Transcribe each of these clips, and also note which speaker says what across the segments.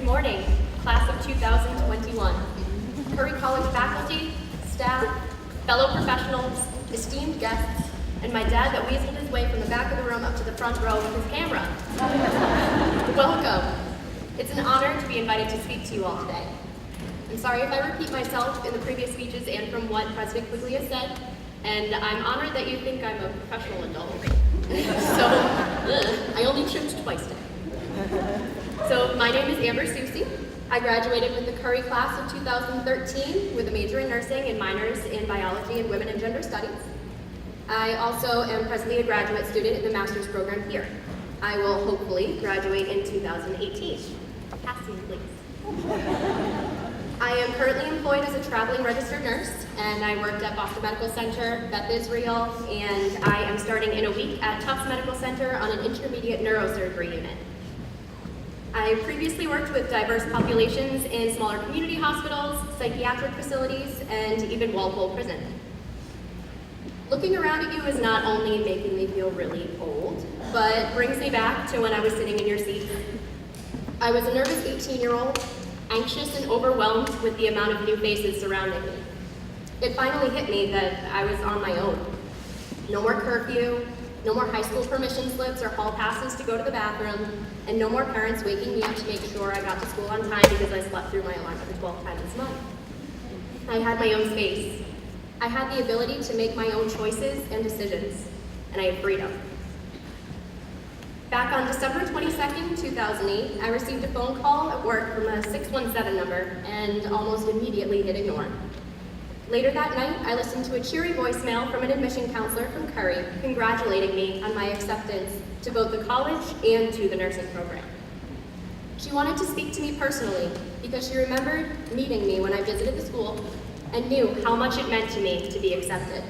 Speaker 1: morning, class of 2021. Curry College faculty, staff, fellow professionals, esteemed guests, and my dad that weaseled his way from the back of the room up to the front row with his camera. Welcome. It's an honor to be invited to speak to you all today. I'm sorry if I repeat myself in the previous speeches and from what President Quigley has said, and I'm honored that you think I'm a professional adult. I only tripped twice today. So my name is Soucy. I graduated with the Curry class of 2013 with a major in nursing and minors in biology and women and gender studies. I also am presently a graduate student in the master's program here. I will hopefully graduate in 2018. Passing, please. I am currently employed as a traveling registered nurse, and I worked at Boston Medical Center, Beth Israel, and I am starting in a week at Tufts Medical Center on an intermediate neurosurgery unit. I previously worked with diverse populations in smaller community hospitals, psychiatric facilities, and even Walpole Prison. Looking around at you is not only making me feel really old, but brings me back to when I was sitting in your seats. I was a nervous 18-year-old, anxious and overwhelmed with the amount of new faces surrounding me. It finally hit me that I was on my own. No more curfew, no more high school permission slips or hall passes to go to the bathroom, and no more parents waking me up to make sure I got to school on time because I slept through my alarm for the 12th time this month. I had my own space. I had the ability to make my own choices and decisions, and I had freedom. Back on December 22nd, 2008, I received a phone call at work from a 617 number and almost immediately hit ignore. Later that night, I listened to a cheery voicemail from an admission counselor from Curry congratulating me on my acceptance to both the college and to the nursing program. She wanted to speak to me personally because she remembered meeting me when I visited the school and knew how much it meant to me to be accepted.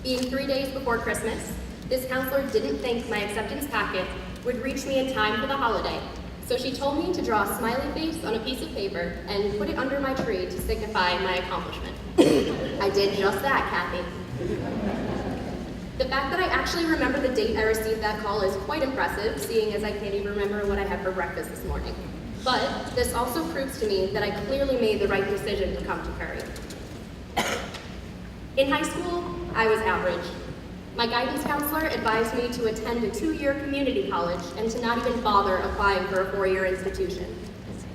Speaker 1: Being 3 days before Christmas, this counselor didn't think my acceptance packet would reach me in time for the holiday, so she told me to draw a smiley face on a piece of paper and put it under my tree to signify my accomplishment. I did just that, Kathy. The fact that I actually remember the date I received that call is quite impressive, seeing as I can't even remember what I had for breakfast this morning. But this also proves to me that I clearly made the right decision to come to Curry. In high school, I was average. My guidance counselor advised me to attend a 2-year community college and to not even bother applying for a 4-year institution.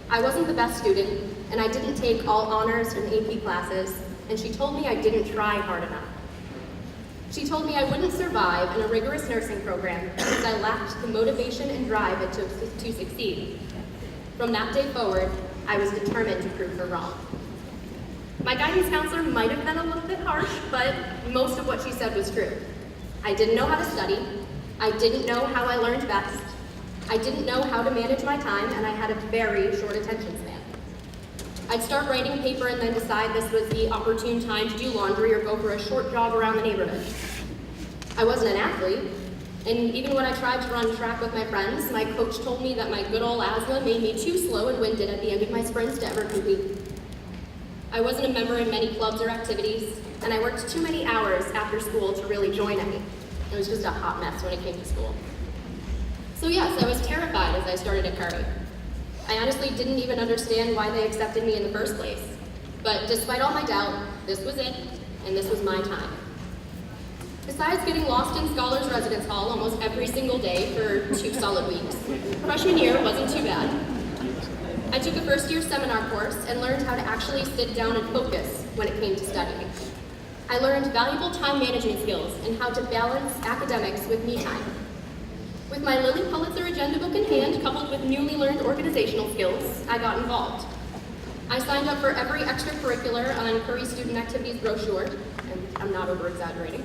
Speaker 1: I wasn't the best student, and I didn't take all honors and AP classes, and she told me I didn't try hard enough. She told me I wouldn't survive in a rigorous nursing program because I lacked the motivation and drive it took to succeed. From that day forward, I was determined to prove her wrong. My guidance counselor might have been a little bit harsh, but most of what she said was true. I didn't know how to study, I didn't know how I learned best, I didn't know how to manage my time, and I had a very short attention span. I'd start writing a paper and then decide this was the opportune time to do laundry or go for a short jog around the neighborhood. I wasn't an athlete, and even when I tried to run track with my friends, my coach told me that my good old asthma made me too slow and winded at the end of my sprints to ever compete. I wasn't a member in many clubs or activities, and I worked too many hours after school to really join any. It was just a hot mess when it came to school. So yes, I was terrified as I started at Curry. I honestly didn't even understand why they accepted me in the first place. But despite all my doubt, this was it, and this was my time. Besides getting lost in Scholars Residence Hall almost every single day for 2 solid weeks, freshman year wasn't too bad. I took a first-year seminar course and learned how to actually sit down and focus when it came to studying. I learned valuable time management skills and how to balance academics with me time. With my Lilly Pulitzer agenda book in hand, coupled with newly learned organizational skills, I got involved. I signed up for every extracurricular on Curry Student Activities brochure, and I'm not over-exaggerating.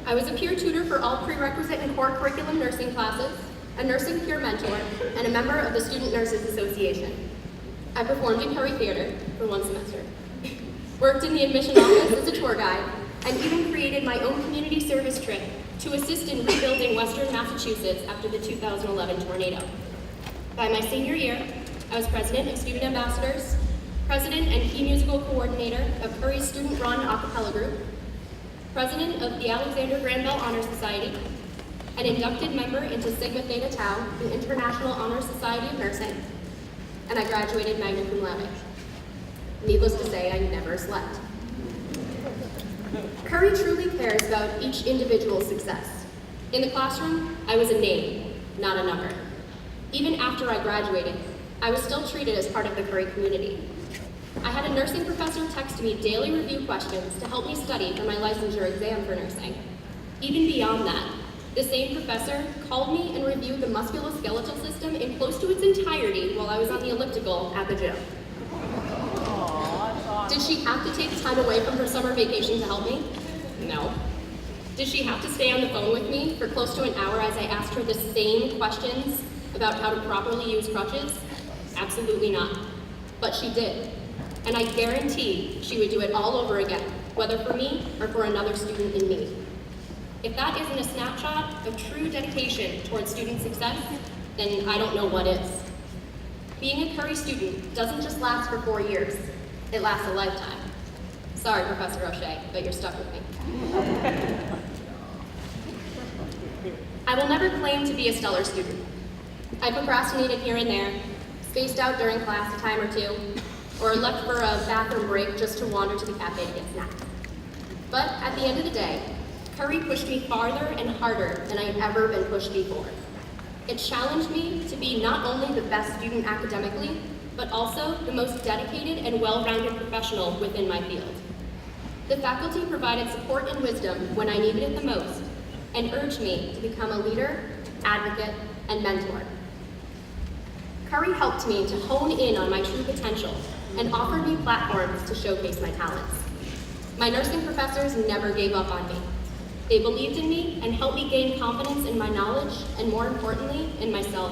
Speaker 1: I was a peer tutor for all prerequisite and core curriculum nursing classes, a nursing peer mentor, and a member of the Student Nurses Association. I performed in Curry Theater for 1 semester, worked in the admission office as a tour guide, and even created my own community service trip to assist in rebuilding Western Massachusetts after the 2011 tornado. By my senior year, I was president of Student Ambassadors, president and key musical coordinator of Curry's student-run a cappella group, president of the Alexander Graham Bell Honor Society, an inducted member into Sigma Theta Tau, the International Honor Society of Nursing, and I graduated magna cum laude. Needless to say, I never slept. Curry truly cares about each individual's success. In the classroom, I was a name, not a number. Even after I graduated, I was still treated as part of the Curry community. I had a nursing professor text me daily review questions to help me study for my licensure exam for nursing. Even beyond that, the same professor called me and reviewed the musculoskeletal system in close to its entirety while I was on the elliptical at the gym. Did she have to take time away from her summer vacation to help me? No. Did she have to stay on the phone with me for close to an hour as I asked her the same questions about how to properly use crutches? Absolutely not. But she did. And I guarantee she would do it all over again, whether for me or for another student in need. If that isn't a snapshot of true dedication towards student success, then I don't know what is. Being a Curry student doesn't just last for 4 years, it lasts a lifetime. Sorry, Professor O'Shea, but you're stuck with me. I will never claim to be a stellar student. I procrastinated here and there, spaced out during class a time or two, or left for a bathroom break just to wander to the cafe to get snacks. But at the end of the day, Curry pushed me farther and harder than I had ever been pushed before. It challenged me to be not only the best student academically, but also the most dedicated and well-rounded professional within my field. The faculty provided support and wisdom when I needed it the most, and urged me to become a leader, advocate, and mentor. Curry helped me to hone in on my true potential and offered me platforms to showcase my talents. My nursing professors never gave up on me. They believed in me and helped me gain confidence in my knowledge and, more importantly, in myself.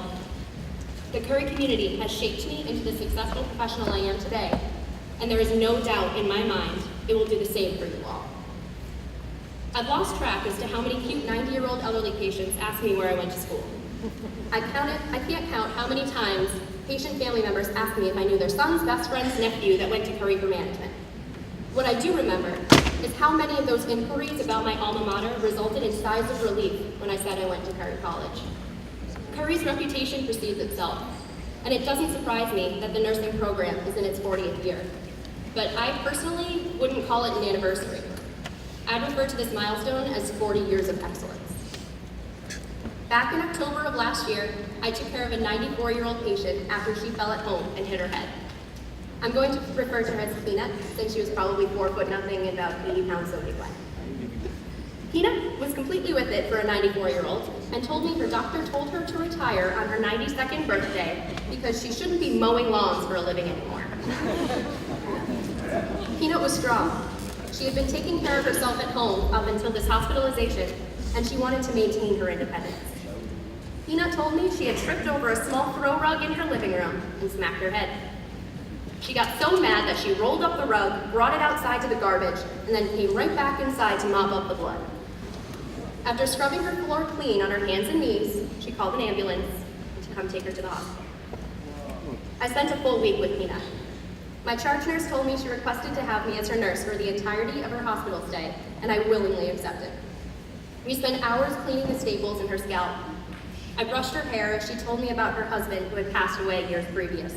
Speaker 1: The Curry community has shaped me into the successful professional I am today, and there is no doubt in my mind it will do the same for you all. I've lost track as to how many cute 90-year-old elderly patients ask me where I went to school. I can't count how many times patient family members ask me if I knew their son's best friend's nephew that went to Curry for management. What I do remember is how many of those inquiries about my alma mater resulted in sighs of relief when I said I went to Curry College. Curry's reputation precedes itself, and it doesn't surprise me that the nursing program is in its 40th year. But I personally wouldn't call it an anniversary. I'd refer to this milestone as 40 years of excellence. Back in October of last year, I took care of a 94-year-old patient after she fell at home and hit her head. I'm going to refer to her as Peanut, since she was probably 4 foot nothing and about 80 pounds soaking wet. Peanut was completely with it for a 94-year-old and told me her doctor told her to retire on her 92nd birthday because she shouldn't be mowing lawns for a living anymore. Peanut was strong. She had been taking care of herself at home up until this hospitalization, and she wanted to maintain her independence. Peanut told me she had tripped over a small throw rug in her living room and smacked her head. She got so mad that she rolled up the rug, brought it outside to the garbage, and then came right back inside to mop up the blood. After scrubbing her floor clean on her hands and knees, she called an ambulance to come take her to the hospital. I spent a full week with Peanut. My charge nurse told me she requested to have me as her nurse for the entirety of her hospital stay, and I willingly accepted. We spent hours cleaning the staples in her scalp. I brushed her hair as she told me about her husband who had passed away years previous.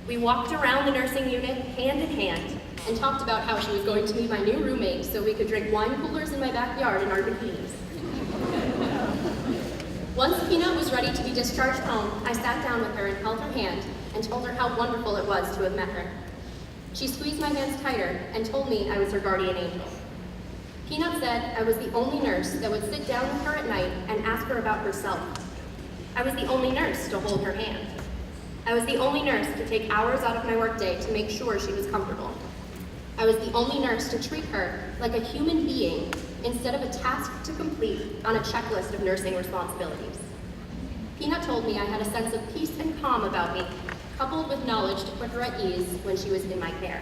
Speaker 1: We walked around the nursing unit hand in hand and talked about how she was going to be my new roommate so we could drink wine coolers in my backyard in our bikinis. Once Peanut was ready to be discharged home, I sat down with her and held her hand and told her how wonderful it was to have met her. She squeezed my hands tighter and told me I was her guardian angel. Peanut said I was the only nurse that would sit down with her at night and ask her about herself. I was the only nurse to hold her hand. I was the only nurse to take hours out of my workday to make sure she was comfortable. I was the only nurse to treat her like a human being instead of a task to complete on a checklist of nursing responsibilities. Peanut told me I had a sense of peace and calm about me, coupled with knowledge to put her at ease when she was in my care.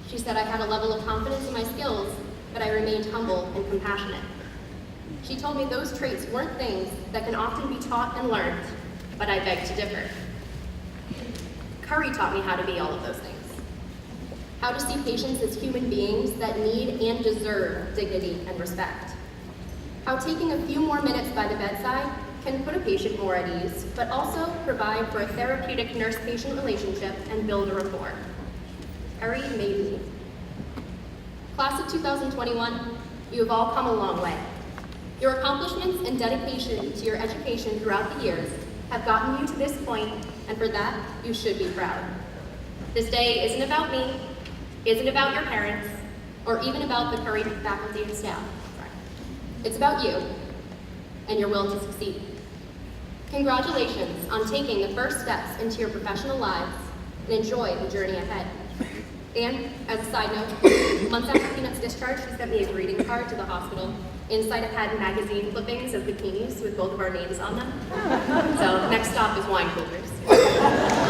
Speaker 1: She said I had a level of confidence in my skills, but I remained humble and compassionate. She told me those traits weren't things that can often be taught and learned, but I beg to differ. Curry taught me how to be all of those things. How to see patients as human beings that need and deserve dignity and respect. How taking a few more minutes by the bedside can put a patient more at ease, but also provide for a therapeutic nurse-patient relationship and build a rapport. Perry made me. Class of 2021, you have all come a long way. Your accomplishments and dedication to your education throughout the years have gotten you to this point, and for that, you should be proud. This day isn't about me, isn't about your parents, or even about the Curry faculty and staff. It's about you and your will to succeed. Congratulations on taking the first steps into your professional lives, and enjoy the journey ahead. And as a side note, months after Keynote's discharge, she sent me a greeting card to the hospital. Inside it had magazine clippings of bikinis with both of our names on them. So next stop is wine coolers.